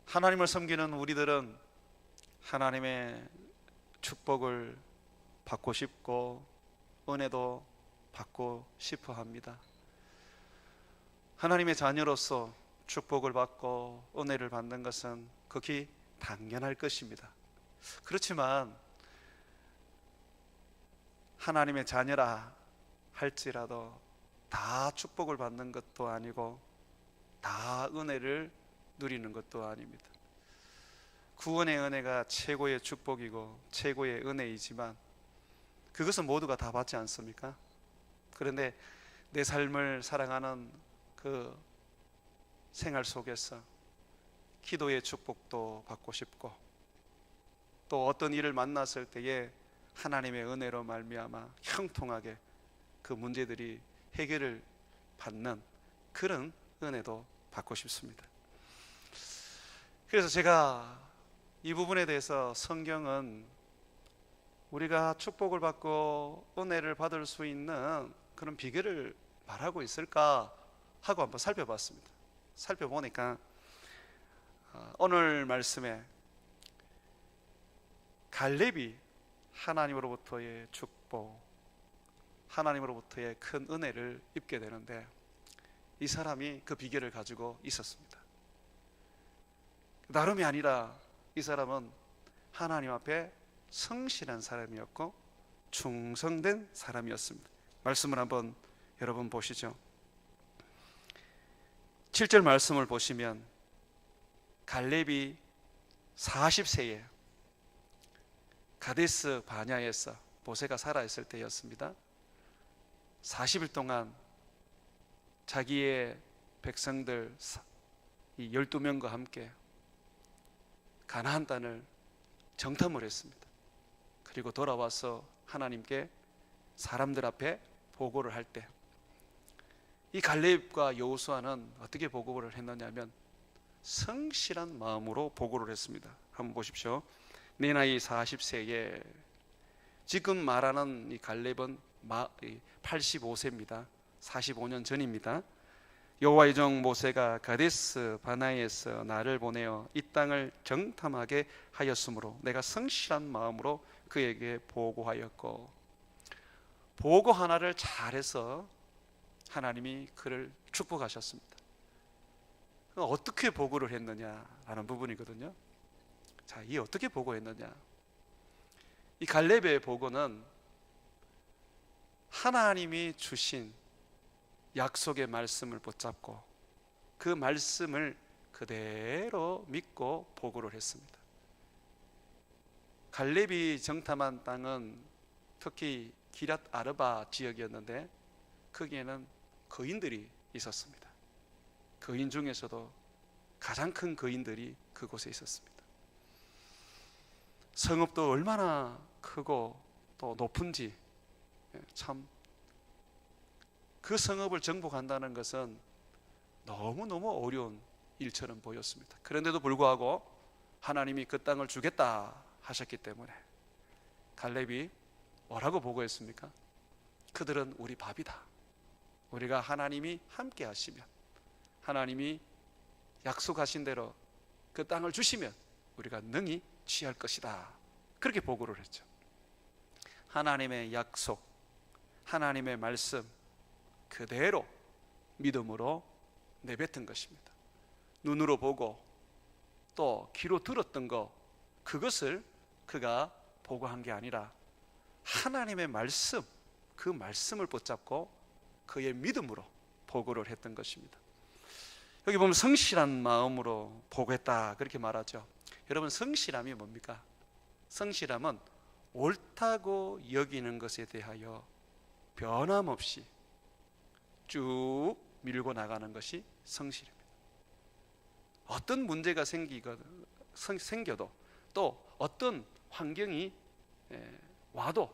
하나님을 섬기는 우리들은 하나님의 축복을 받고 싶고 은혜도 받고 싶어 합니다. 하나님의 자녀로서 축복을 받고 은혜를 받는 것은 극히 당연할 것입니다. 그렇지만 하나님의 자녀라 할지라도 다 축복을 받는 것도 아니고 다 은혜를 누리는 것도 아닙니다. 구원의 은혜가 최고의 축복이고 최고의 은혜이지만 그것은 모두가 다 받지 않습니까? 그런데 내 삶을 살아가는 그 생활 속에서 기도의 축복도 받고 싶고 또 어떤 일을 만났을 때에 하나님의 은혜로 말미암아 형통하게 그 문제들이 해결을 받는 그런 은혜도 받고 싶습니다. 그래서 제가 이 부분에 대해서 성경은 우리가 축복을 받고 은혜를 받을 수 있는 그런 비결을 말하고 있을까 하고 한번 살펴봤습니다. 살펴보니까 오늘 말씀에 갈렙이 하나님으로부터의 축복, 하나님으로부터의 큰 은혜를 입게 되는데 이 사람이 그 비결을 가지고 있었습니다. 나름이 아니라 이 사람은 하나님 앞에 성실한 사람이었고 충성된 사람이었습니다. 말씀을 한번 여러분 보시죠. 7절 말씀을 보시면 갈렙이 40세에 가데스 바냐에서 모세가 살아있을 때였습니다. 40일 동안 자기의 백성들 12명과 함께 가나안 땅을 정탐을 했습니다. 그리고 돌아와서 하나님께 사람들 앞에 보고를 할 때 이 갈렙과 여호수아는 어떻게 보고를 했느냐면 성실한 마음으로 보고를 했습니다. 한번 보십시오. 내 나이 40세에 지금 말하는 이 갈렙은 85세입니다. 45년 전입니다. 여호와의 종 모세가 가데스 바나에서 나를 보내어 이 땅을 정탐하게 하였으므로 내가 성실한 마음으로 그에게 보고하였고, 보고 하나를 잘해서 하나님이 그를 축복하셨습니다. 어떻게 보고를 했느냐라는 부분이거든요. 자, 이 어떻게 보고했느냐? 이 갈렙의 보고는 하나님이 주신 약속의 말씀을 붙잡고 그 말씀을 그대로 믿고 보고를 했습니다. 갈렙이 정탐한 땅은 특히 기랏 아르바 지역이었는데 거기에는 거인들이 있었습니다. 거인 중에서도 가장 큰 거인들이 그곳에 있었습니다. 성읍도 얼마나 크고 또 높은지 참 그 성읍을 정복한다는 것은 너무너무 어려운 일처럼 보였습니다. 그런데도 불구하고 하나님이 그 땅을 주겠다 하셨기 때문에 갈렙이 뭐라고 보고했습니까? 그들은 우리 밥이다. 우리가 하나님이 함께 하시면, 하나님이 약속하신 대로 그 땅을 주시면 우리가 능히 취할 것이다. 그렇게 보고를 했죠. 하나님의 약속, 하나님의 말씀 그대로 믿음으로 내뱉은 것입니다. 눈으로 보고 또 귀로 들었던 것, 그것을 그가 보고한 게 아니라 하나님의 말씀, 그 말씀을 붙잡고 그의 믿음으로 보고를 했던 것입니다. 여기 보면 성실한 마음으로 보고했다 그렇게 말하죠. 여러분, 성실함이 뭡니까? 성실함은 옳다고 여기는 것에 대하여 변함없이 쭉 밀고 나가는 것이 성실입니다. 어떤 문제가 생겨도 또 어떤 환경이 와도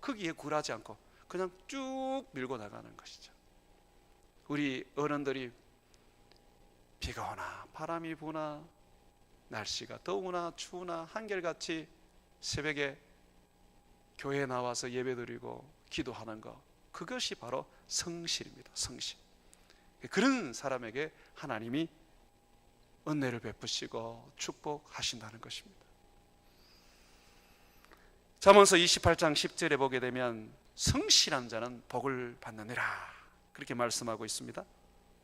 거기에 굴하지 않고 그냥 쭉 밀고 나가는 것이죠. 우리 어른들이 비가 오나 바람이 부나 날씨가 더우나 추우나 한결같이 새벽에 교회에 나와서 예배드리고 기도하는 것, 그것이 바로 성실입니다. 성실. 그런 사람에게 하나님이 은혜를 베푸시고 축복하신다는 것입니다. 잠언서 28장 10절에 보게 되면 성실한 자는 복을 받느니라 그렇게 말씀하고 있습니다.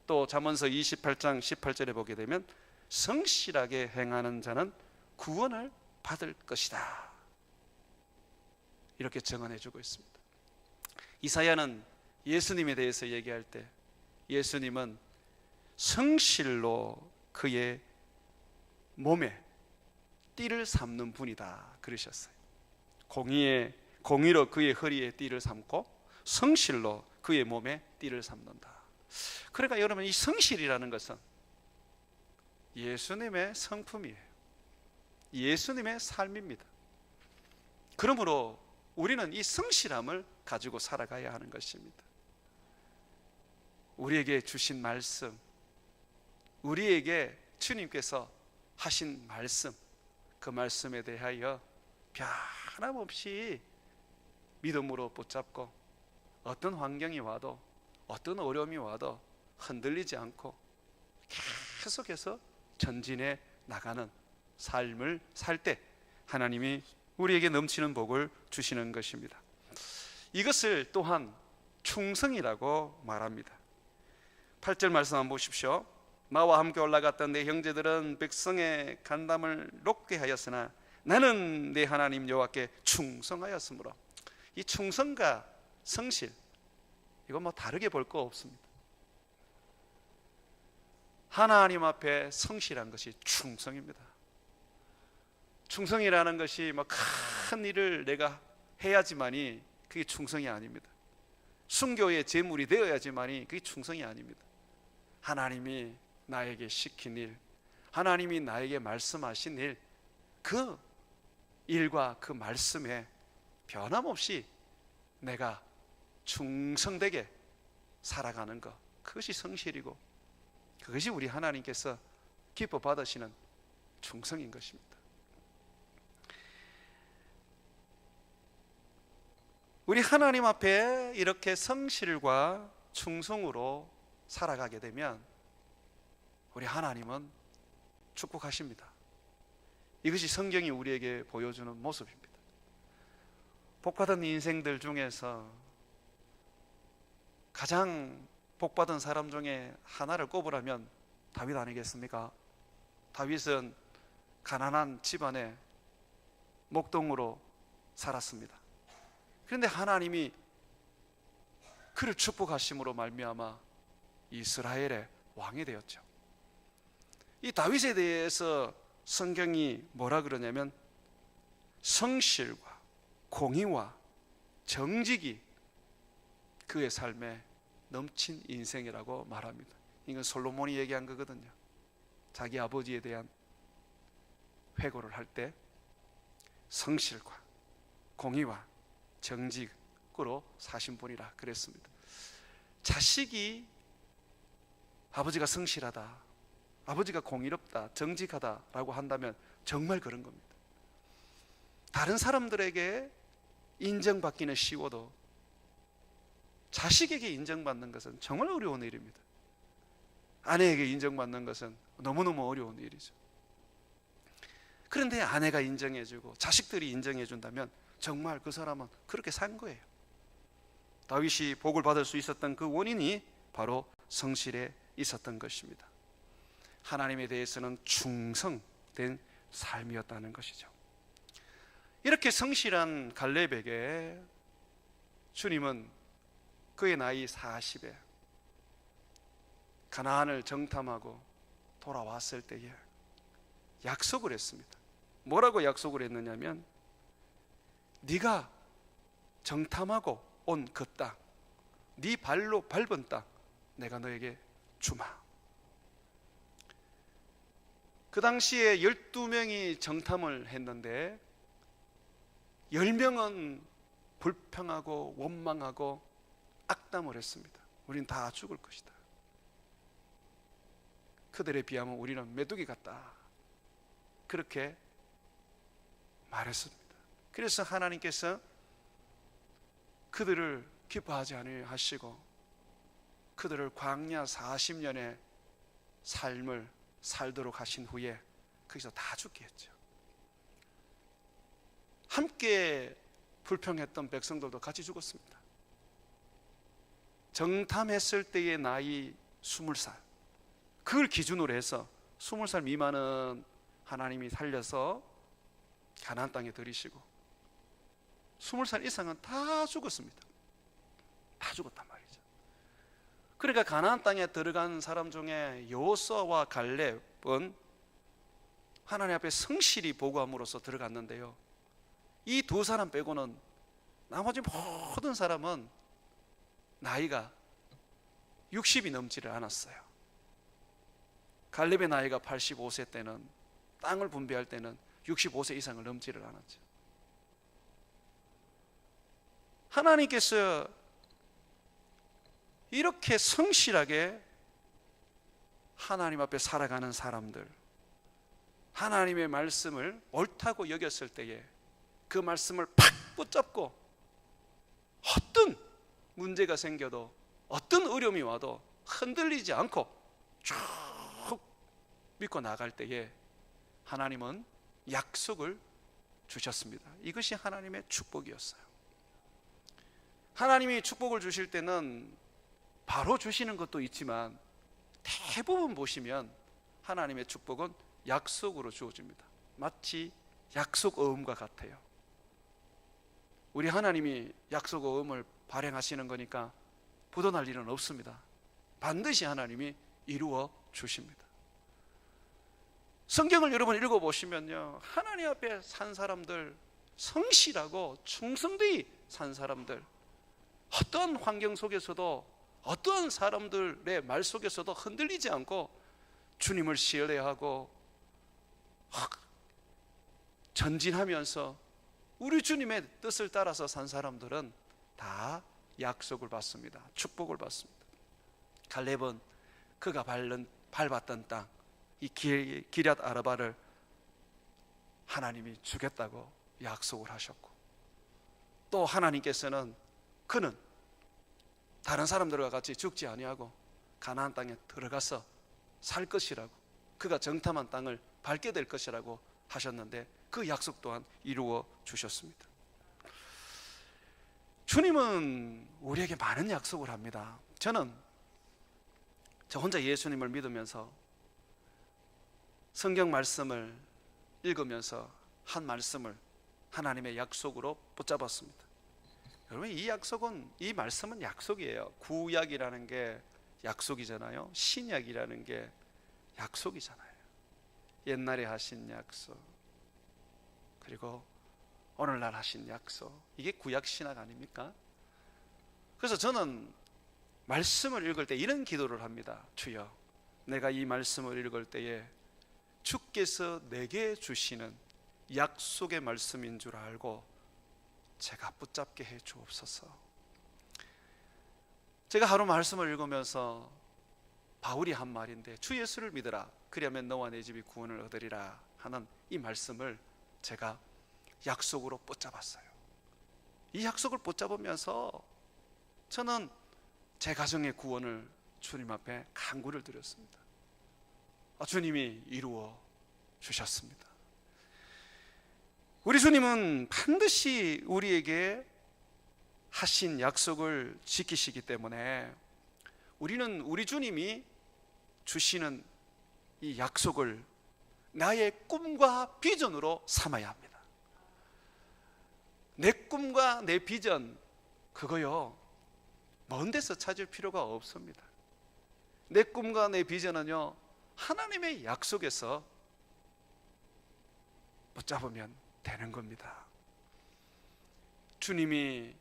또 잠언서 28장 18절에 보게 되면 성실하게 행하는 자는 구원을 받을 것이다 이렇게 증언해 주고 있습니다. 이사야는 예수님에 대해서 얘기할 때 예수님은 성실로 그의 몸에 띠를 삼는 분이다 그러셨어요. 공의로 그의 허리에 띠를 삼고 성실로 그의 몸에 띠를 삼는다. 그러니까 여러분, 이 성실이라는 것은 예수님의 성품이에요. 예수님의 삶입니다. 그러므로 우리는 이 성실함을 가지고 살아가야 하는 것입니다. 우리에게 주신 말씀, 우리에게 주님께서 하신 말씀, 그 말씀에 대하여 변함없이 믿음으로 붙잡고 어떤 환경이 와도 어떤 어려움이 와도 흔들리지 않고 계속해서 전진해 나가는 삶을 살 때 하나님이 우리에게 넘치는 복을 주시는 것입니다. 이것을 또한 충성이라고 말합니다. 8절 말씀 한번 보십시오. 나와 함께 올라갔던 내 형제들은 백성의 간담을 높게 하였으나 나는 내 하나님 여호와께 충성하였으므로. 이 충성과 성실, 이건 뭐 다르게 볼 거 없습니다. 하나님 앞에 성실한 것이 충성입니다. 충성이라는 것이 뭐 큰 일을 내가 해야지만이 그게 충성이 아닙니다. 순교의 제물이 되어야지만이 그게 충성이 아닙니다. 하나님이 나에게 시킨 일, 하나님이 나에게 말씀하신 일, 그 일과 그 말씀에 변함없이 내가 충성되게 살아가는 것, 그것이 성실이고 그것이 우리 하나님께서 기뻐 받으시는 충성인 것입니다. 우리 하나님 앞에 이렇게 성실과 충성으로 살아가게 되면 우리 하나님은 축복하십니다. 이것이 성경이 우리에게 보여주는 모습입니다. 복받은 인생들 중에서 가장 복받은 사람 중에 하나를 꼽으라면 다윗 아니겠습니까? 다윗은 가난한 집안의 목동으로 살았습니다. 그런데 하나님이 그를 축복하심으로 말미암아 이스라엘의 왕이 되었죠. 이 다윗에 대해서 성경이 뭐라 그러냐면 성실과 공의와 정직이 그의 삶에 넘친 인생이라고 말합니다. 이건 솔로몬이 얘기한 거거든요. 자기 아버지에 대한 회고를 할 때 성실과 공의와 정직으로 사신 분이라 그랬습니다. 자식이 아버지가 성실하다, 아버지가 공의롭다, 정직하다라고 한다면 정말 그런 겁니다. 다른 사람들에게 인정받기는 쉬워도 자식에게 인정받는 것은 정말 어려운 일입니다. 아내에게 인정받는 것은 너무너무 어려운 일이죠. 그런데 아내가 인정해주고 자식들이 인정해준다면 정말 그 사람은 그렇게 산 거예요. 다윗이 복을 받을 수 있었던 그 원인이 바로 성실에 있었던 것입니다. 하나님에 대해서는 충성된 삶이었다는 것이죠. 이렇게 성실한 갈렙에게 주님은 그의 나이 40에 가나안을 정탐하고 돌아왔을 때에 약속을 했습니다. 뭐라고 약속을 했느냐면 네가 정탐하고 온 그 땅, 네 발로 밟은 땅 내가 너에게 주마. 그 당시에 12명이 정탐을 했는데 10명은 불평하고 원망하고 악담을 했습니다. 우린 다 죽을 것이다. 그들에 비하면 우리는 메뚜기 같다. 그렇게 말했습니다. 그래서 하나님께서 그들을 기뻐하지 아니하시고 그들을 광야 40년의 삶을 살도록 하신 후에 거기서 다 죽게 했죠. 함께 불평했던 백성들도 같이 죽었습니다. 정탐했을 때의 나이 20살, 그걸 기준으로 해서 20살 미만은 하나님이 살려서 가나안 땅에 들이시고 20살 이상은 다 죽었습니다. 다 죽었단 말이죠. 그러니까 가나안 땅에 들어간 사람 중에 여호수아와 갈렙은 하나님 앞에 성실히 보고함으로써 들어갔는데요, 이 두 사람 빼고는 나머지 모든 사람은 나이가 60이 넘지를 않았어요. 갈렙의 나이가 85세 때는, 땅을 분배할 때는 65세 이상을 넘지를 않았죠. 하나님께서 이렇게 성실하게 하나님 앞에 살아가는 사람들, 하나님의 말씀을 옳다고 여겼을 때에 그 말씀을 팍 붙잡고 어떤 문제가 생겨도, 어떤 어려움이 와도 흔들리지 않고 쭉 믿고 나갈 때에 하나님은 약속을 주셨습니다. 이것이 하나님의 축복이었어요. 하나님이 축복을 주실 때는 바로 주시는 것도 있지만 대부분 보시면 하나님의 축복은 약속으로 주어집니다. 마치 약속 어음과 같아요. 우리 하나님이 약속 어음을 발행하시는 거니까 부도날 일은 없습니다. 반드시 하나님이 이루어 주십니다. 성경을 여러분 읽어보시면요, 하나님 앞에 산 사람들, 성실하고 충성되이 산 사람들, 어떠한 환경 속에서도, 어떠한 사람들의 말 속에서도 흔들리지 않고 주님을 신뢰하고 전진하면서 우리 주님의 뜻을 따라서 산 사람들은 다 약속을 받습니다. 축복을 받습니다. 갈렙은 그가 밟았던 땅, 이 기럇 아르바를 하나님이 주겠다고 약속을 하셨고, 또 하나님께서는 그는 다른 사람들과 같이 죽지 아니하고 가나안 땅에 들어가서 살 것이라고, 그가 정탐한 땅을 밟게 될 것이라고 하셨는데 그 약속 또한 이루어 주셨습니다. 주님은 우리에게 많은 약속을 합니다. 저 혼자 예수님을 믿으면서 성경 말씀을 읽으면서 한 말씀을 하나님의 약속으로 붙잡았습니다. 여러분, 이 말씀은 약속이에요. 구약이라는 게 약속이잖아요. 신약이라는 게 약속이잖아요. 옛날에 하신 약속, 그리고 오늘날 하신 약속, 이게 구약 신약 아닙니까? 그래서 저는 말씀을 읽을 때 이런 기도를 합니다. 주여, 내가 이 말씀을 읽을 때에 주께서 내게 주시는 약속의 말씀인 줄 알고 제가 붙잡게 해 주옵소서. 제가 하루 말씀을 읽으면서 바울이 한 말인데, 주 예수를 믿으라, 그리하면 너와 내 집이 구원을 얻으리라 하는 이 말씀을 제가 약속으로 붙잡았어요. 이 약속을 붙잡으면서 저는 제 가정의 구원을 주님 앞에 간구를 드렸습니다. 주님이 이루어 주셨습니다. 우리 주님은 반드시 우리에게 하신 약속을 지키시기 때문에 우리는 우리 주님이 주시는 이 약속을 나의 꿈과 비전으로 삼아야 합니다. 내 꿈과 내 비전, 그거요, 먼 데서 찾을 필요가 없습니다. 내 꿈과 내 비전은요, 하나님의 약속에서 붙잡으면 되는 겁니다. 주님이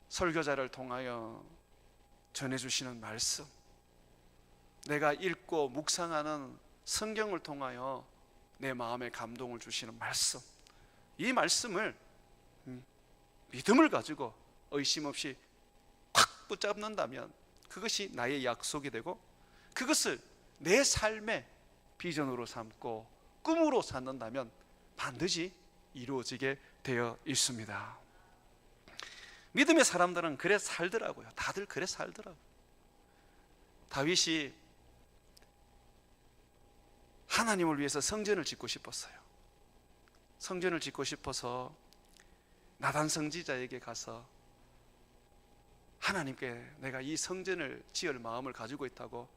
설교자를 통하여 전해주시는 말씀, 내가 읽고 묵상하는 성경을 통하여 내 마음에 감동을 주시는 말씀, 이 말씀을 믿음을 가지고 의심 없이 꽉 붙잡는다면 그것이 나의 약속이 되고, 그것을 내 삶의 비전으로 삼고 꿈으로 삼는다면 반드시 이루어지게 되어 있습니다. 믿음의 사람들은 그래 살더라고요. 다들 그래 살더라고요. 다윗이 하나님을 위해서 성전을 짓고 싶었어요. 성전을 짓고 싶어서 나단 선지자에게 가서 하나님께 내가 이 성전을 지을 마음을 가지고 있다고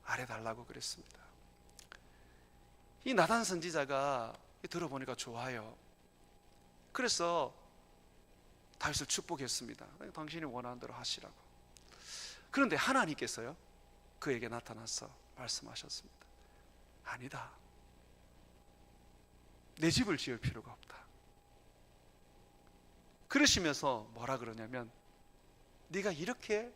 아뢰달라고 그랬습니다. 이 나단 선지자가 들어보니까 좋아요. 그래서 다윗을 축복했습니다. 당신이 원하는 대로 하시라고. 그런데 하나님께서요, 그에게 나타나서 말씀하셨습니다. 아니다. 내 집을 지을 필요가 없다. 그러시면서 뭐라 그러냐면, 네가 이렇게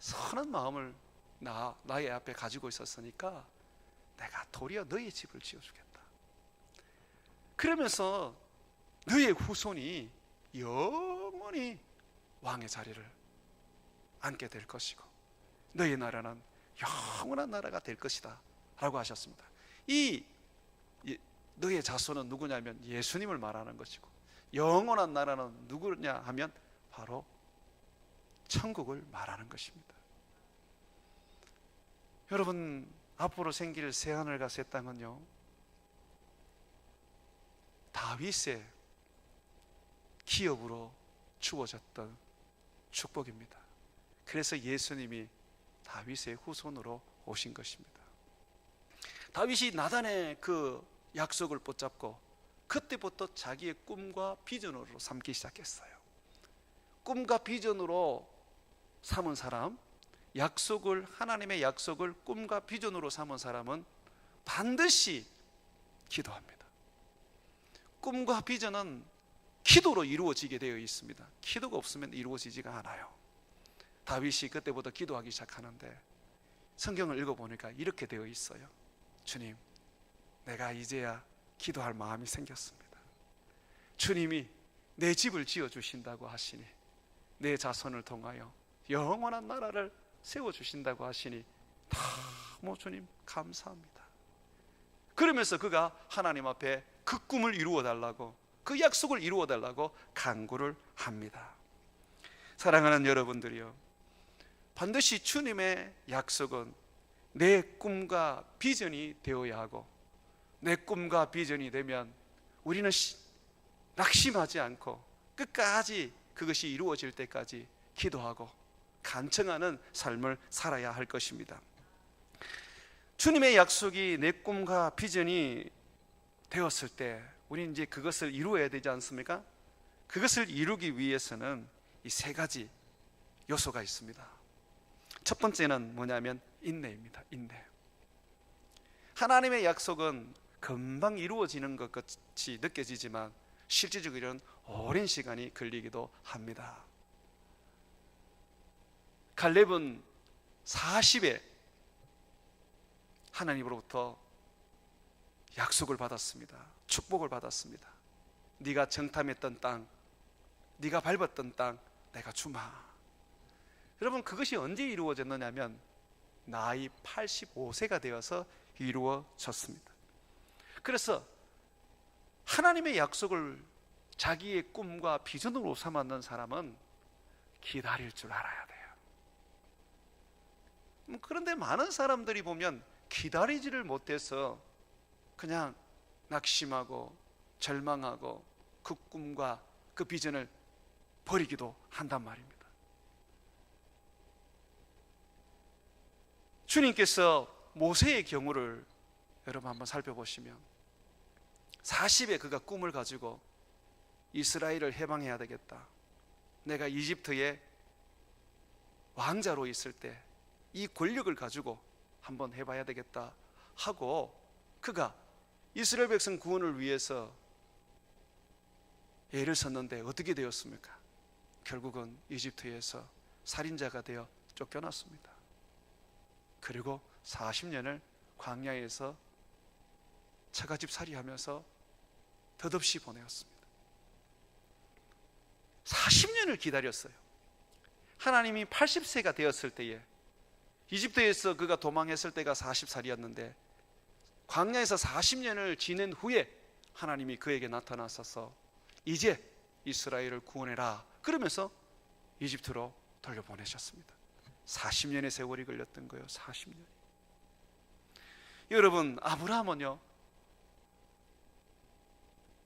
선한 마음을 나의 앞에 가지고 있었으니까 내가 도리어 너의 집을 지어주겠다. 그러면서 너의 후손이 영원히 왕의 자리를 앉게 될 것이고 너의 나라는 영원한 나라가 될 것이다 라고 하셨습니다. 이 너의 자손은 누구냐면 예수님을 말하는 것이고, 영원한 나라는 누구냐 하면 바로 천국을 말하는 것입니다. 여러분, 앞으로 생길 새하늘과 새 땅은요, 다윗의 기업으로 주어졌던 축복입니다. 그래서 예수님이 다윗의 후손으로 오신 것입니다. 다윗이 나단의 그 약속을 붙잡고 그때부터 자기의 꿈과 비전으로 삼기 시작했어요. 꿈과 비전으로 삼은 사람, 하나님의 약속을 꿈과 비전으로 삼은 사람은 반드시 기도합니다. 꿈과 비전은 기도로 이루어지게 되어 있습니다. 기도가 없으면 이루어지지가 않아요. 다윗이 그때부터 기도하기 시작하는데 성경을 읽어보니까 이렇게 되어 있어요. 주님, 내가 이제야 기도할 마음이 생겼습니다. 주님이 내 집을 지어주신다고 하시니, 내 자손을 통하여 영원한 나라를 세워주신다고 하시니 너무 주님 감사합니다. 그러면서 그가 하나님 앞에 그 꿈을 이루어달라고, 그 약속을 이루어달라고 간구를 합니다. 사랑하는 여러분들이요, 반드시 주님의 약속은 내 꿈과 비전이 되어야 하고, 내 꿈과 비전이 되면 우리는 낙심하지 않고 끝까지 그것이 이루어질 때까지 기도하고 간청하는 삶을 살아야 할 것입니다. 주님의 약속이 내 꿈과 비전이 되었을 때 우리는 이제 그것을 이루어야 되지 않습니까? 그것을 이루기 위해서는 이 세 가지 요소가 있습니다. 첫 번째는 뭐냐면 인내입니다. 인내. 하나님의 약속은 금방 이루어지는 것 같이 느껴지지만 실질적으로는 오랜 시간이 걸리기도 합니다. 갈렙은 40에 하나님으로부터 약속을 받았습니다. 축복을 받았습니다. 네가 정탐했던 땅, 네가 밟았던 땅 내가 주마. 여러분, 그것이 언제 이루어졌느냐면 나이 85세가 되어서 이루어졌습니다. 그래서 하나님의 약속을 자기의 꿈과 비전으로 삼았는 사람은 기다릴 줄 알아야 돼요. 그런데 많은 사람들이 보면 기다리지를 못해서 그냥 낙심하고 절망하고 그 꿈과 그 비전을 버리기도 한단 말입니다. 주님께서 모세의 경우를 여러분 한번 살펴보시면 40에 그가 꿈을 가지고 이스라엘을 해방해야 되겠다, 내가 이집트의 왕자로 있을 때 이 권력을 가지고 한번 해봐야 되겠다 하고 그가 이스라엘 백성 구원을 위해서 애를 썼는데 어떻게 되었습니까? 결국은 이집트에서 살인자가 되어 쫓겨났습니다. 그리고 40년을 광야에서 처가집 살이하면서 덧없이 보내었습니다. 40년을 기다렸어요. 하나님이 80세가 되었을 때에 이집트에서 그가 도망했을 때가 40살이었는데 광야에서 40년을 지낸 후에 하나님이 그에게 나타나셔서 이제 이스라엘을 구원해라 그러면서 이집트로 돌려보내셨습니다. 40년의 세월이 걸렸던 거예요. 40년. 여러분, 아브라함은요,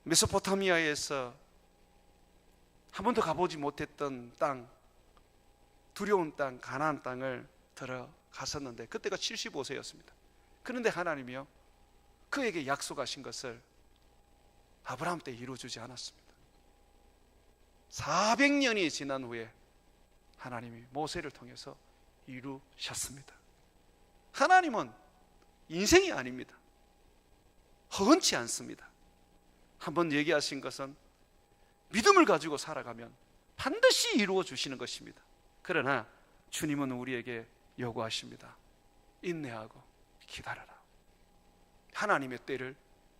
메소포타미아에서 한 번도 가보지 못했던 땅, 두려운 땅, 가나안 땅을 들어갔었는데 그때가 75세였습니다. 그런데 하나님이요, 그에게 약속하신 것을 아브라함 때 이루어주지 않았습니다. 400년이 지난 후에 하나님이 모세를 통해서 이루셨습니다. 하나님은 인생이 아닙니다. 허언치 않습니다. 한번 얘기하신 것은 믿음을 가지고 살아가면 반드시 이루어 주시는 것입니다. 그러나 주님은 우리에게 요구하십니다. 인내하고 기다려라. 하나님의 때를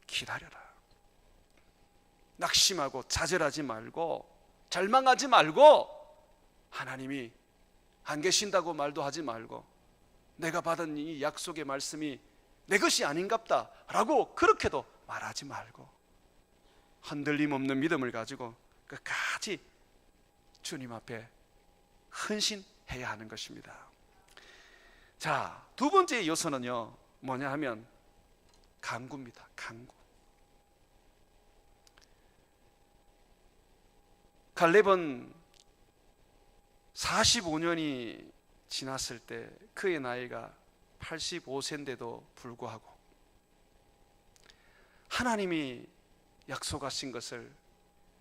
기다려라. 낙심하고 좌절하지 말고 절망하지 말고, 하나님이 안 계신다고 말도 하지 말고, 내가 받은 이 약속의 말씀이 내 것이 아닌갑다 라고 그렇게도 말하지 말고, 흔들림 없는 믿음을 가지고 끝까지 주님 앞에 헌신해야 하는 것입니다. 자, 두 번째 요소는요, 뭐냐 하면 간구입니다. 간구. 갈렙은 45년이 지났을 때 그의 나이가 85세인데도 불구하고 하나님이 약속하신 것을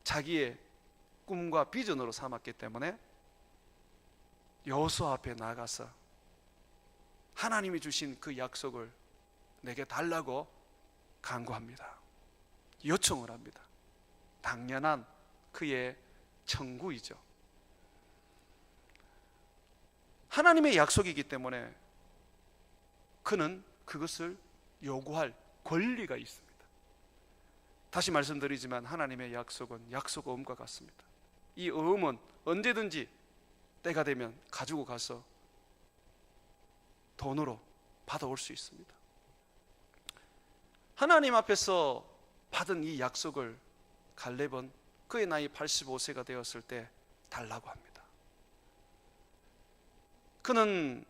자기의 꿈과 비전으로 삼았기 때문에 여호수아 앞에 나가서 하나님이 주신 그 약속을 내게 달라고 간구합니다. 요청을 합니다. 당연한 그의 청구이죠. 하나님의 약속이기 때문에 그는 그것을 요구할 권리가 있습니다. 다시 말씀드리지만 하나님의 약속은 약속 어음과 같습니다. 이 어음은 언제든지 때가 되면 가지고 가서 돈으로 받아올 수 있습니다. 하나님 앞에서 받은 이 약속을 갈렙은 그의 나이 85세가 되었을 때 달라고 합니다. 그는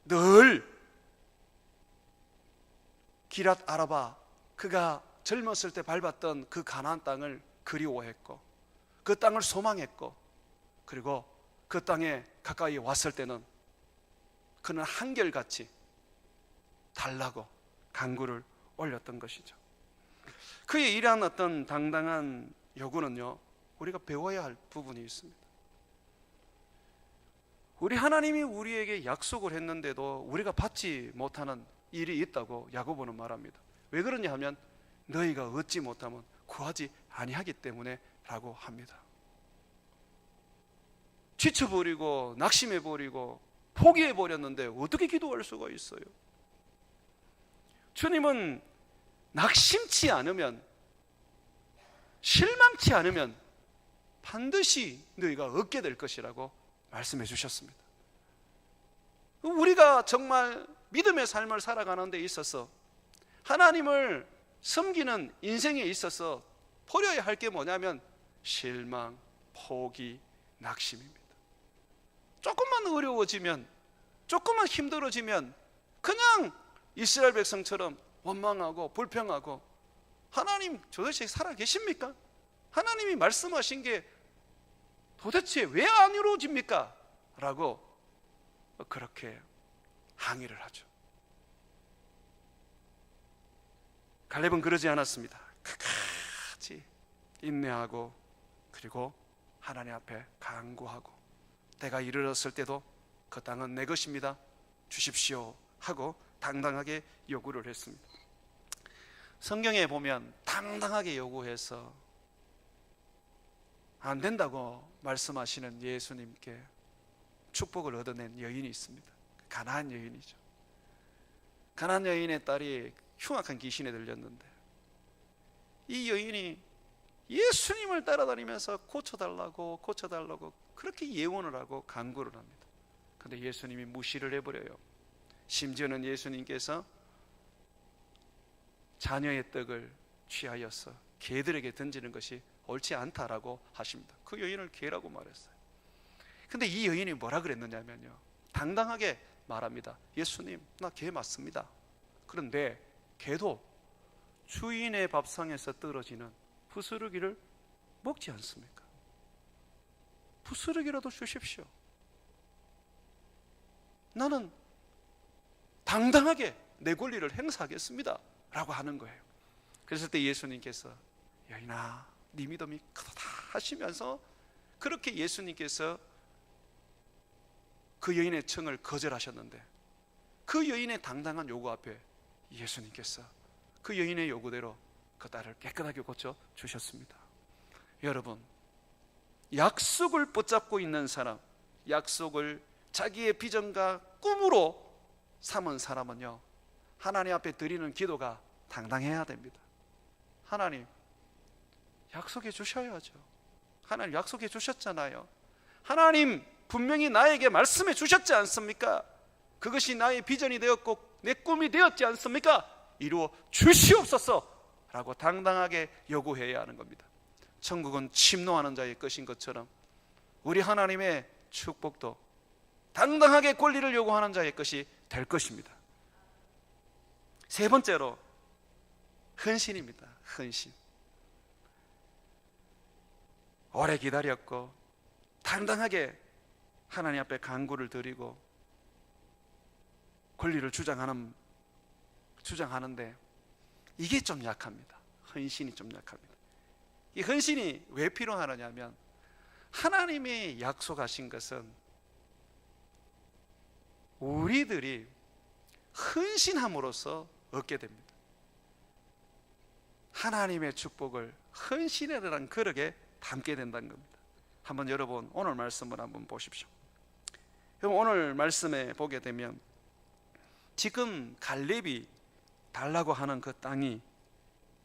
늘 기랏 아라바, 그가 젊었을 때 밟았던 그 가나안 땅을 그리워했고 그 땅을 소망했고, 그리고 그 땅에 가까이 왔을 때는 그는 한결같이 달라고 간구를 올렸던 것이죠. 그의 이러한 어떤 당당한 요구는요, 우리가 배워야 할 부분이 있습니다. 우리 하나님이 우리에게 약속을 했는데도 우리가 받지 못하는 일이 있다고 야고보는 말합니다. 왜 그러냐 하면 너희가 얻지 못하면 구하지 아니하기 때문에 라고 합니다. 지쳐버리고 낙심해버리고 포기해버렸는데 어떻게 기도할 수가 있어요? 주님은 낙심치 않으면, 실망치 않으면 반드시 너희가 얻게 될 것이라고 말씀해 주셨습니다. 우리가 정말 믿음의 삶을 살아가는 데 있어서, 하나님을 섬기는 인생에 있어서 버려야 할 게 뭐냐면 실망, 포기, 낙심입니다. 조금만 어려워지면, 조금만 힘들어지면 그냥 이스라엘 백성처럼 원망하고 불평하고, 하나님 도대체 살아 계십니까? 하나님이 말씀하신 게 도대체 왜 안 이루어집니까? 라고 그렇게 항의를 하죠. 갈렙은 그러지 않았습니다. 끝까지 인내하고, 그리고 하나님 앞에 간구하고, 때가 이르렀을 때도 그 땅은 내 것입니다, 주십시오 하고 당당하게 요구를 했습니다. 성경에 보면 당당하게 요구해서 안 된다고 말씀하시는 예수님께 축복을 얻어낸 여인이 있습니다. 가나안 여인이죠. 가나안 여인의 딸이 흉악한 귀신에 들렸는데 이 여인이 예수님을 따라다니면서 고쳐달라고 그렇게 예언을 하고 간구를 합니다. 그런데 예수님이 무시를 해버려요. 심지어는 예수님께서 자녀의 떡을 취하여서 개들에게 던지는 것이 옳지 않다라고 하십니다. 그 여인을 개라고 말했어요. 근데 이 여인이 뭐라 그랬느냐면요, 당당하게 말합니다. 예수님, 나 개 맞습니다. 그런데 개도 주인의 밥상에서 떨어지는 부스러기를 먹지 않습니까? 부스러기라도 주십시오. 나는 당당하게 내 권리를 행사하겠습니다 라고 하는 거예요. 그랬을 때 예수님께서 여인아 네 믿음이 크도다 하시면서 그렇게 예수님께서 그 여인의 청을 거절하셨는데 그 여인의 당당한 요구 앞에 예수님께서 그 여인의 요구대로 그 딸을 깨끗하게 고쳐 주셨습니다. 여러분, 약속을 붙잡고 있는 사람, 약속을 자기의 비전과 꿈으로 삼은 사람은요, 하나님 앞에 드리는 기도가 당당해야 됩니다. 하나님 약속해 주셔야죠. 하나님 약속해 주셨잖아요. 하나님 분명히 나에게 말씀해 주셨지 않습니까? 그것이 나의 비전이 되었고 내 꿈이 되었지 않습니까? 이루어 주시옵소서 라고 당당하게 요구해야 하는 겁니다. 천국은 침노하는 자의 것인 것처럼 우리 하나님의 축복도 당당하게 권리를 요구하는 자의 것이 될 것입니다. 세 번째로 헌신입니다. 헌신. 오래 기다렸고 당당하게 하나님 앞에 간구를 드리고 권리를 주장하는데 이게 좀 약합니다. 헌신이 좀 약합니다. 이 헌신이 왜 필요하느냐면 하나님이 약속하신 것은 우리들이 헌신함으로써 얻게 됩니다. 하나님의 축복을 헌신이라는 그릇에 담게 된다는 겁니다. 한번 여러분 오늘 말씀을 한번 보십시오. 여러분 오늘 말씀에 보게 되면 지금 갈렙이 달라고 하는 그 땅이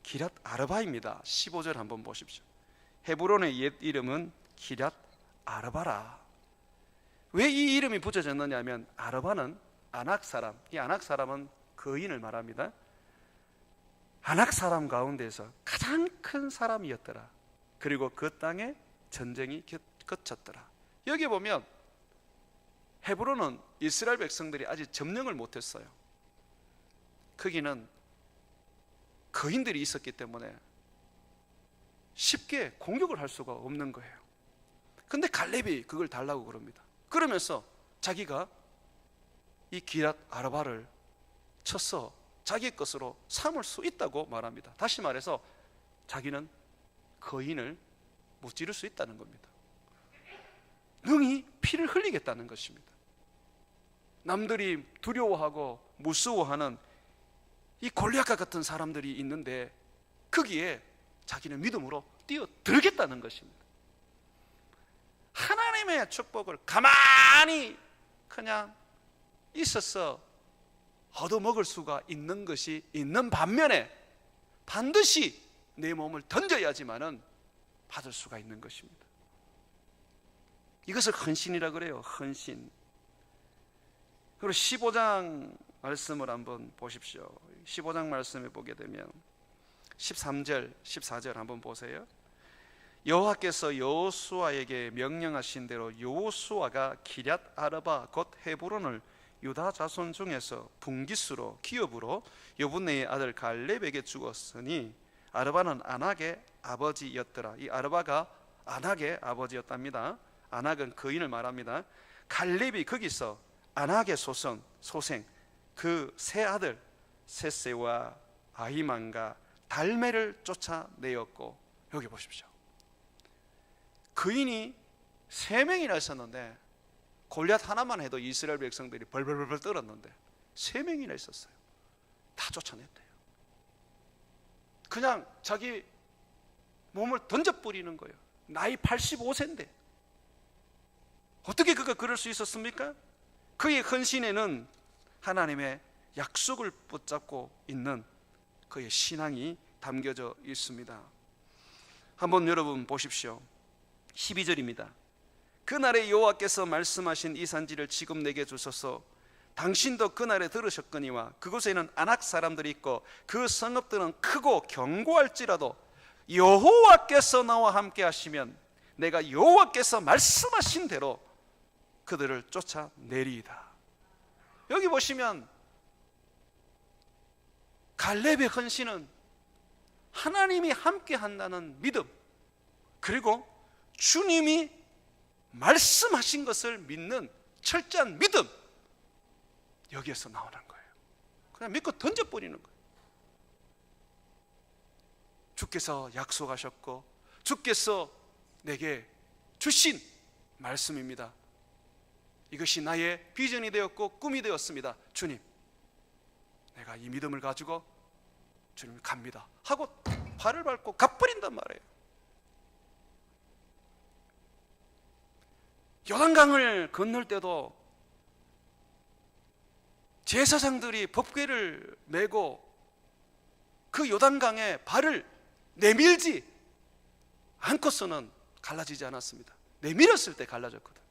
기럇 아르바입니다. 15절 한번 보십시오. 헤브론의 옛 이름은 기럇 아르바라. 왜 이 이름이 붙여졌느냐 하면 아르바는 아낙 사람, 이 아낙 사람은 거인을 말합니다. 아낙 사람 가운데서 가장 큰 사람이었더라. 그리고 그 땅에 전쟁이 거쳤더라. 여기 보면 헤브론은 이스라엘 백성들이 아직 점령을 못했어요. 거기는 거인들이 있었기 때문에 쉽게 공격을 할 수가 없는 거예요. 근데 갈렙이 그걸 달라고 그럽니다. 그러면서 자기가 이 기럇 아르바를 쳐서 자기 것으로 삼을 수 있다고 말합니다. 다시 말해서 자기는 거인을 무찌를 수 있다는 겁니다. 능히 피를 흘리겠다는 것입니다. 남들이 두려워하고 무서워하는 이 골리앗과 같은 사람들이 있는데 거기에 자기는 믿음으로 뛰어들겠다는 것입니다. 하나님의 축복을 가만히 그냥 있어서 얻어먹을 수가 있는 것이 있는 반면에 반드시 내 몸을 던져야지만은 받을 수가 있는 것입니다. 이것을 헌신이라 그래요. 헌신. 그리고 15장 말씀을 한번 보십시오. 15장 말씀에 보게 되면 13절, 14절 한번 보세요. 여호와께서 여호수아에게 명령하신 대로 여호수아가 기럇 아르바 곧 헤브론을 유다 자손 중에서 분깃으로 기업으로 여분네의 아들 갈렙에게 주었으니 아르바는 아낙의 아버지였더라. 이 아르바가 아낙의 아버지였답니다. 아낙은 거인을 말합니다. 갈렙이 거기서 아낙의 소생 그 세 아들 셋세와 아히만과 달메를 쫓아내었고, 여기 보십시오. 거인이 3명이나 있었는데 골리앗 하나만 해도 이스라엘 백성들이 벌벌벌 떨었는데 3명이나 있었어요. 다 쫓아냈대요. 그냥 자기 몸을 던져버리는 거예요. 나이 85세인데 어떻게 그가 그럴 수 있었습니까? 그의 헌신에는 하나님의 약속을 붙잡고 있는 그의 신앙이 담겨져 있습니다. 한번 여러분 보십시오. 12절입니다. 그날에 여호와께서 말씀하신 이 산지를 지금 내게 주소서. 당신도 그날에 들으셨거니와 그곳에는 아낙 사람들이 있고 그 성읍들은 크고 견고할지라도 여호와께서 나와 함께 하시면 내가 여호와께서 말씀하신 대로 그들을 쫓아내리이다. 여기 보시면 갈렙의 헌신은 하나님이 함께 한다는 믿음, 그리고 주님이 말씀하신 것을 믿는 철저한 믿음, 여기에서 나오는 거예요. 그냥 믿고 던져버리는 거예요. 주께서 약속하셨고 주께서 내게 주신 말씀입니다. 이것이 나의 비전이 되었고 꿈이 되었습니다. 주님, 내가 이 믿음을 가지고 주님 갑니다 하고 발을 밟고 가버린단 말이에요. 요단강을 건널 때도 제사장들이 법궤를 메고 그 요단강에 발을 내밀지 않고서는 갈라지지 않았습니다. 내밀었을 때 갈라졌거든요.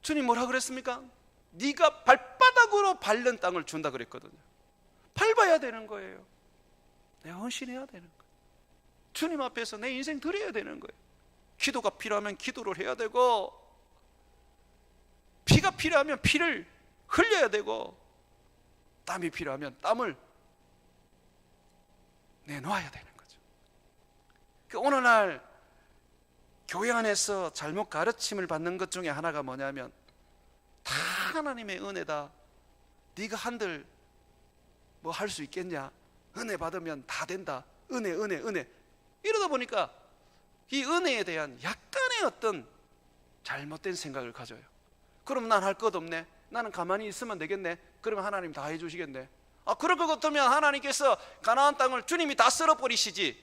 주님 뭐라 그랬습니까? 네가 발바닥으로 밟는 땅을 준다 그랬거든요. 밟아야 되는 거예요. 내가 헌신해야 되는 거예요. 주님 앞에서 내 인생 드려야 되는 거예요. 기도가 필요하면 기도를 해야 되고, 피가 필요하면 피를 흘려야 되고, 땀이 필요하면 땀을 내놓아야 되는 거죠. 오늘날 교회 안에서 잘못 가르침을 받는 것 중에 하나가 뭐냐면, 다 하나님의 은혜다, 네가 한들 뭐 할 수 있겠냐, 은혜 받으면 다 된다, 은혜 이러다 보니까 이 은혜에 대한 약간의 어떤 잘못된 생각을 가져요. 그럼 난 할 것 없네, 나는 가만히 있으면 되겠네, 그러면 하나님 다 해주시겠네. 그럴 것 같으면 하나님께서 가나안 땅을 주님이 다 쓸어버리시지,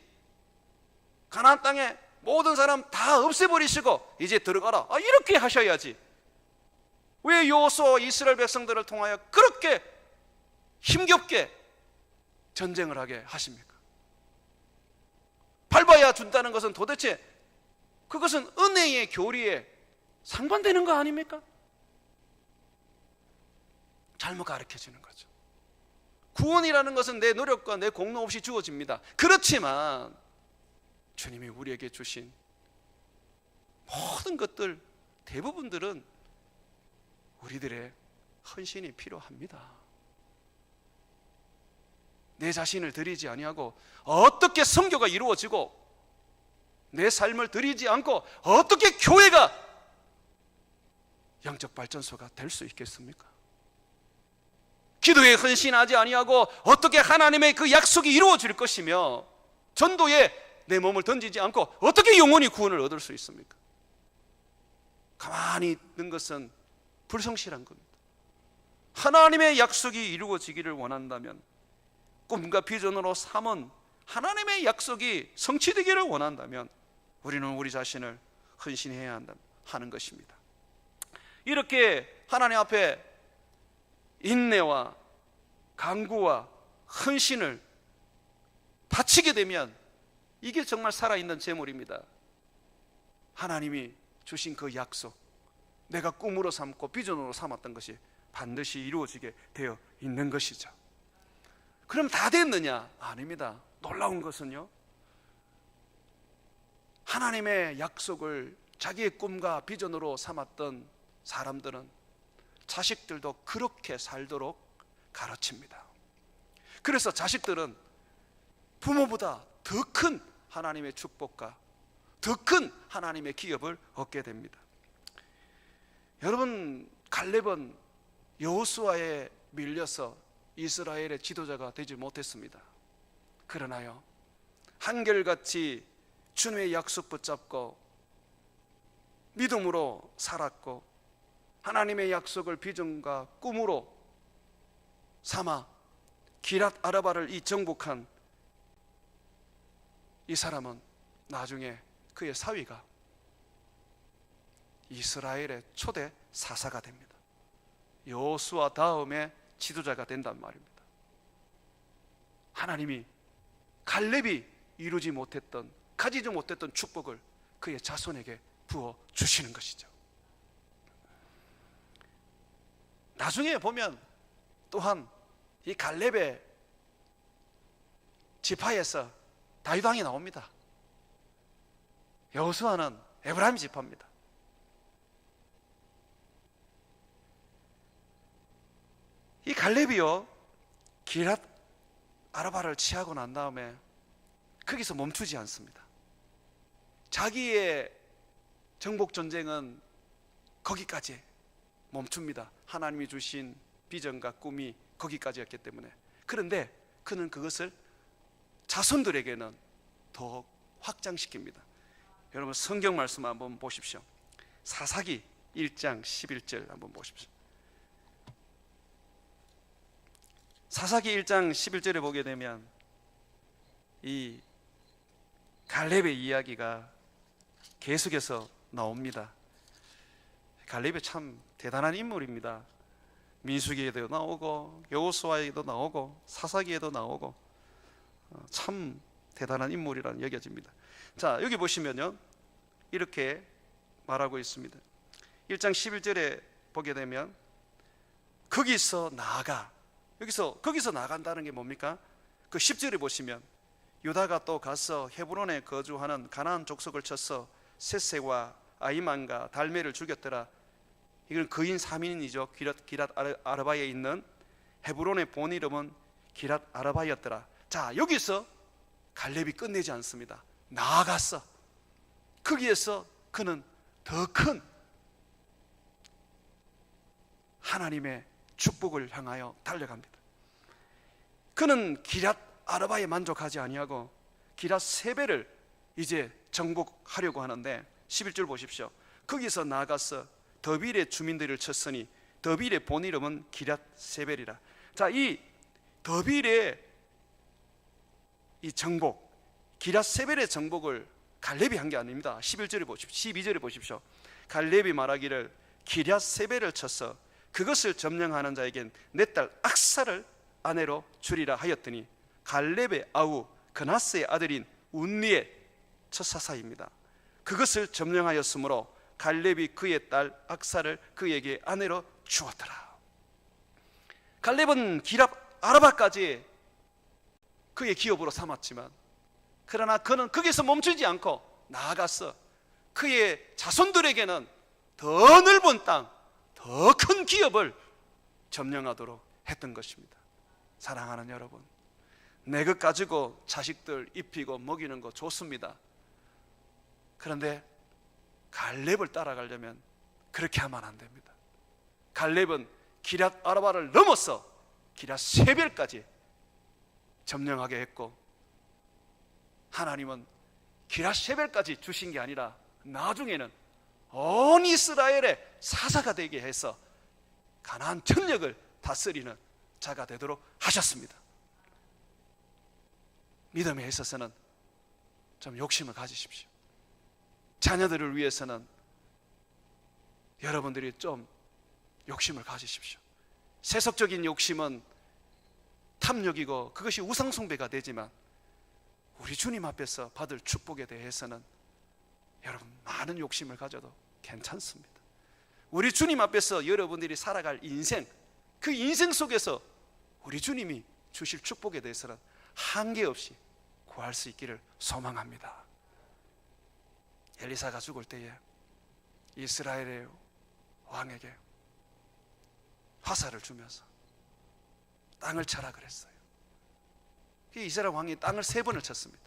가나안 땅에 모든 사람 다 없애버리시고 이제 들어가라, 이렇게 하셔야지. 왜 여호수아 이스라엘 백성들을 통하여 그렇게 힘겹게 전쟁을 하게 하십니까? 밟아야 준다는 것은 도대체 그것은 은혜의 교리에 상반되는 거 아닙니까? 잘못 가르쳐지는 거죠. 구원이라는 것은 내 노력과 내 공로 없이 주어집니다. 그렇지만 주님이 우리에게 주신 모든 것들, 대부분들은 우리들의 헌신이 필요합니다. 내 자신을 드리지 아니하고 어떻게 선교가 이루어지고, 내 삶을 드리지 않고 어떻게 교회가 영적 발전소가 될 수 있겠습니까? 기도에 헌신하지 아니하고 어떻게 하나님의 그 약속이 이루어질 것이며, 전도에 내 몸을 던지지 않고 어떻게 영원히 구원을 얻을 수 있습니까? 가만히 있는 것은 불성실한 겁니다. 하나님의 약속이 이루어지기를 원한다면, 꿈과 비전으로 삼은 하나님의 약속이 성취되기를 원한다면, 우리는 우리 자신을 헌신해야 하는 것입니다. 이렇게 하나님 앞에 인내와 간구와 헌신을 바치게 되면 이게 정말 살아있는 재물입니다. 하나님이 주신 그 약속, 내가 꿈으로 삼고 비전으로 삼았던 것이 반드시 이루어지게 되어 있는 것이죠. 그럼 다 됐느냐? 아닙니다. 놀라운 것은요, 하나님의 약속을 자기의 꿈과 비전으로 삼았던 사람들은 자식들도 그렇게 살도록 가르칩니다. 그래서 자식들은 부모보다 더 큰 하나님의 축복과 더 큰 하나님의 기업을 얻게 됩니다. 여러분, 갈렙은 여호수아에 밀려서 이스라엘의 지도자가 되지 못했습니다. 그러나요, 한결같이 주님의 약속 붙잡고 믿음으로 살았고, 하나님의 약속을 비전과 꿈으로 삼아 기랏 아라바를 정복한 이 사람은 나중에 그의 사위가 이스라엘의 초대 사사가 됩니다. 여호수아 다음에 지도자가 된단 말입니다. 하나님이 갈렙이 이루지 못했던, 가지지 못했던 축복을 그의 자손에게 부어 주시는 것이죠. 나중에 보면 또한 이 갈렙의 지파에서 다윗 왕이 나옵니다. 여호수아는 에브라임 지파입니다. 이 갈렙이요, 기랏 아라바를 취하고 난 다음에 거기서 멈추지 않습니다. 자기의 정복 전쟁은 거기까지 멈춥니다. 하나님이 주신 비전과 꿈이 거기까지였기 때문에. 그런데 그는 그것을 자손들에게는 더 확장시킵니다. 여러분 성경 말씀 한번 보십시오. 사사기 1장 11절 한번 보십시오. 사사기 1장 11절에 보게 되면 이 갈렙의 이야기가 계속해서 나옵니다. 갈렙이 참 대단한 인물입니다. 민수기에도 나오고 여호수아에도 나오고 사사기에도 나오고 참 대단한 인물이라는 여겨집니다. 자, 여기 보시면요 이렇게 말하고 있습니다. 1장 11절에 보게 되면 거기서 나아가, 거기서 나간다는 게 뭡니까? 그 10절에 보시면 유다가 또 가서 헤브론에 거주하는 가나안 족속을 쳐서 셋세와 아이만과 달메를 죽였더라. 이건 거인 3인이죠. 기랏 아르바에 있는 헤브론의 본 이름은 기랏 아르바였더라. 자, 여기서 갈렙이 끝내지 않습니다. 나아갔어. 거기에서 그는 더 큰 하나님의 축복을 향하여 달려갑니다. 그는 기랏 아르바에 만족하지 아니하고 기랏 세벨을 이제 정복하려고 하는데 11절 보십시오. 거기서 나아가서 더빌의 주민들을 쳤으니 더빌의 본 이름은 기랏 세벨이라. 자, 이 더빌의 이 정복, 기랏 세벨의 정복을 갈렙이 한 게 아닙니다. 11절에 보십시오. 12절에 보십시오. 갈렙이 말하기를 기랏 세벨을 쳐서 그것을 점령하는 자에겐 내 딸 악사를 아내로 주리라 하였더니 갈렙의 아우 그나스의 아들인 운리의 첫 그것을 점령하였으므로 갈렙이 그의 딸 악사를 그에게 아내로 주었더라. 갈렙은 기랏 아르바까지 그의 기업으로 삼았지만 그러나 그는 거기서 멈추지 않고 나아가서 그의 자손들에게는 더 넓은 땅, 더 큰 기업을 점령하도록 했던 것입니다. 사랑하는 여러분, 내 것 가지고 자식들 입히고 먹이는 거 좋습니다. 그런데 갈렙을 따라가려면 그렇게 하면 안 됩니다. 갈렙은 기랏 아르바를 넘어서 기랏 세벨까지 점령하게 했고, 하나님은 기랏 세벨까지 주신 게 아니라 나중에는 온 이스라엘의 사사가 되게 해서 가나안 전역을 다스리는 자가 되도록 하셨습니다. 믿음에 있어서는 좀 욕심을 가지십시오. 자녀들을 위해서는 여러분들이 좀 욕심을 가지십시오. 세속적인 욕심은 탐욕이고 그것이 우상숭배가 되지만 우리 주님 앞에서 받을 축복에 대해서는 여러분 많은 욕심을 가져도 괜찮습니다. 우리 주님 앞에서 여러분들이 살아갈 인생, 그 인생 속에서 우리 주님이 주실 축복에 대해서는 한계 없이 구할 수 있기를 소망합니다. 엘리사가 죽을 때에 이스라엘의 왕에게 화살을 주면서 땅을 쳐라 그랬어요. 이스라엘 왕이 땅을 3번을 쳤습니다.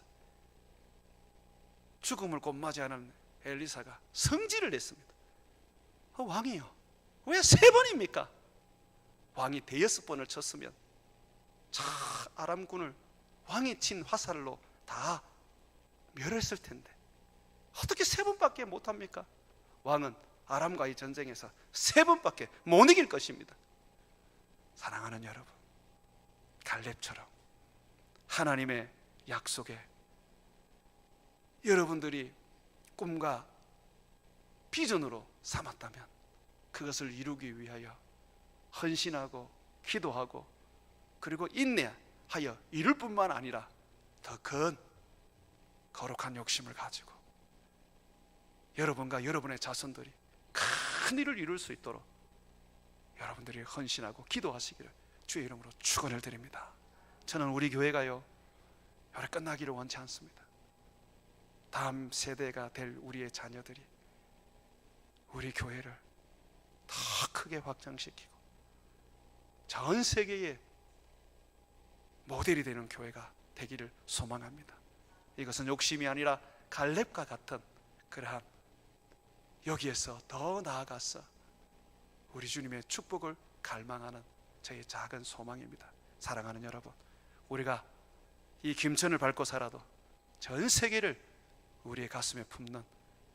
죽음을 곧맞이하는 엘리사가 성질을 냈습니다. 왕이요, 왜 3번입니까? 왕이 5번을 쳤으면 아람군을 왕이 친 화살로 다 멸했을 텐데 어떻게 3번밖에 못합니까? 왕은 아람과의 전쟁에서 3번밖에 못 이길 것입니다. 사랑하는 여러분, 갈렙처럼 하나님의 약속에 여러분들이 꿈과 비전으로 삼았다면 그것을 이루기 위하여 헌신하고 기도하고 그리고 인내하여 이룰 뿐만 아니라 더 큰 거룩한 욕심을 가지고 여러분과 여러분의 자손들이 큰 일을 이룰 수 있도록 여러분들이 헌신하고 기도하시기를 주의 이름으로 축원을 드립니다. 저는 우리 교회가요 오래 끝나기를 원치 않습니다. 다음 세대가 될 우리의 자녀들이 우리 교회를 더 크게 확장시키고 전 세계에 모델이 되는 교회가 되기를 소망합니다. 이것은 욕심이 아니라 갈렙과 같은 그러한, 여기에서 더 나아가서 우리 주님의 축복을 갈망하는 저의 작은 소망입니다. 사랑하는 여러분, 우리가 이 김천을 밟고 살아도 전 세계를 우리의 가슴에 품는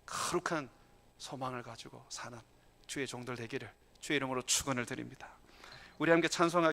거룩한 소망을 가지고 사는 주의 종들 되기를 주의 이름으로 축원을 드립니다. 우리 함께 찬송하